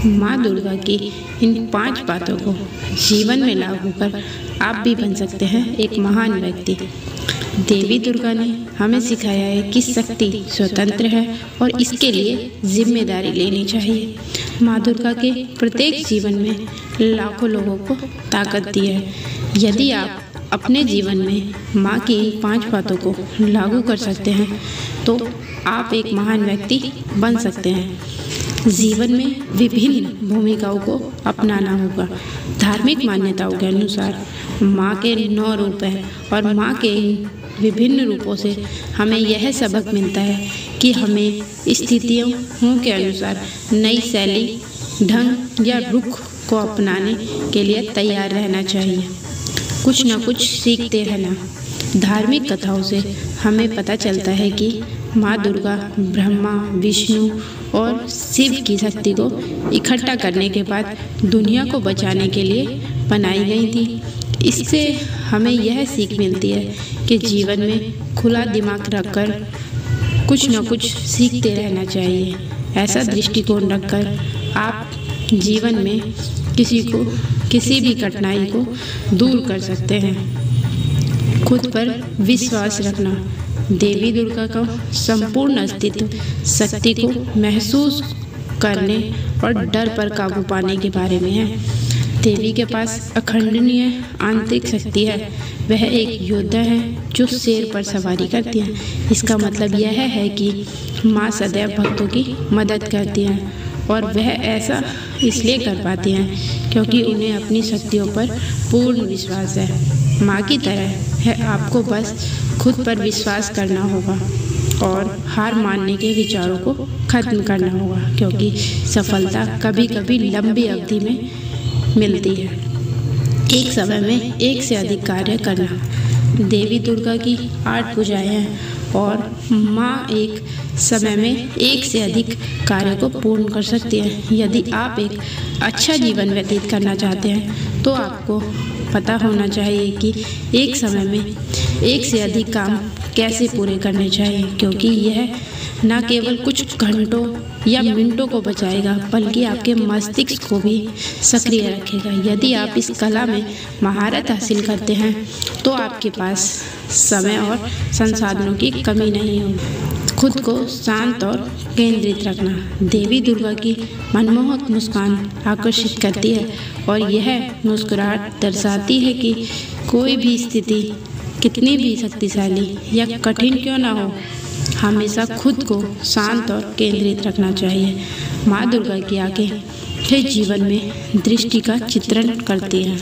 माँ दुर्गा की इन 5 बातों को जीवन में लागू कर आप भी बन सकते हैं एक महान व्यक्ति। देवी दुर्गा ने हमें सिखाया है कि शक्ति स्वतंत्र है और इसके लिए जिम्मेदारी लेनी चाहिए। माँ दुर्गा के प्रत्येक जीवन में लाखों लोगों को ताकत दी है। यदि आप अपने जीवन में माँ की इन 5 बातों को लागू कर सकते हैं तो आप एक महान व्यक्ति बन सकते हैं। जीवन में विभिन्न भूमिकाओं को अपनाना होगा। धार्मिक मान्यताओं के अनुसार माँ के 9 रूप हैं और माँ के इन विभिन्न रूपों से हमें यह सबक मिलता है कि हमें स्थितियों के अनुसार नई शैली, ढंग या रुख को अपनाने के लिए तैयार रहना चाहिए। कुछ न कुछ सीखते रहना। धार्मिक कथाओं से हमें पता चलता है कि माँ दुर्गा ब्रह्मा, विष्णु और शिव की शक्ति को इकट्ठा करने के बाद दुनिया को बचाने के लिए बनाई गई थी। इससे हमें यह सीख मिलती है कि जीवन में खुला दिमाग रखकर कुछ न कुछ सीखते रहना चाहिए। ऐसा दृष्टिकोण रखकर आप जीवन में किसी भी कठिनाई को दूर कर सकते हैं। खुद पर विश्वास रखना। देवी दुर्गा का संपूर्ण अस्तित्व शक्ति को महसूस करने और डर पर काबू पाने के बारे में है। देवी के पास अखंडनीय आंतरिक शक्ति है। वह एक योद्धा है जो शेर पर सवारी करती है। इसका मतलब यह है कि माँ सदैव भक्तों की मदद करती हैं और वह ऐसा इसलिए कर पाती हैं क्योंकि उन्हें अपनी शक्तियों पर पूर्ण विश्वास है। माँ की तरह है आपको बस खुद पर विश्वास करना होगा और हार मानने के विचारों को खत्म करना होगा, क्योंकि सफलता कभी कभी लंबी अवधि में मिलती है। एक समय में एक से अधिक कार्य करना। देवी दुर्गा की 8 भुजाएं हैं और माँ एक समय में एक से अधिक कार्य को पूर्ण कर सकती है। यदि आप एक अच्छा जीवन व्यतीत करना चाहते हैं तो आपको पता होना चाहिए कि एक समय में एक से अधिक काम कैसे पूरे करने चाहिए, क्योंकि यह न केवल कुछ घंटों या मिनटों को बचाएगा बल्कि आपके मस्तिष्क को भी सक्रिय रखेगा। यदि आप इस कला में महारत हासिल करते हैं तो आपके पास समय और संसाधनों की कमी नहीं होगी। खुद को शांत और केंद्रित रखना। देवी दुर्गा की मनमोहक मुस्कान आकर्षित करती है और यह मुस्कुराहट दर्शाती है कि कोई भी स्थिति कितनी भी शक्तिशाली या कठिन क्यों ना हो, हमेशा खुद को शांत और केंद्रित रखना चाहिए। माँ दुर्गा की आंखें हर जीवन में दृष्टि का चित्रण करती हैं।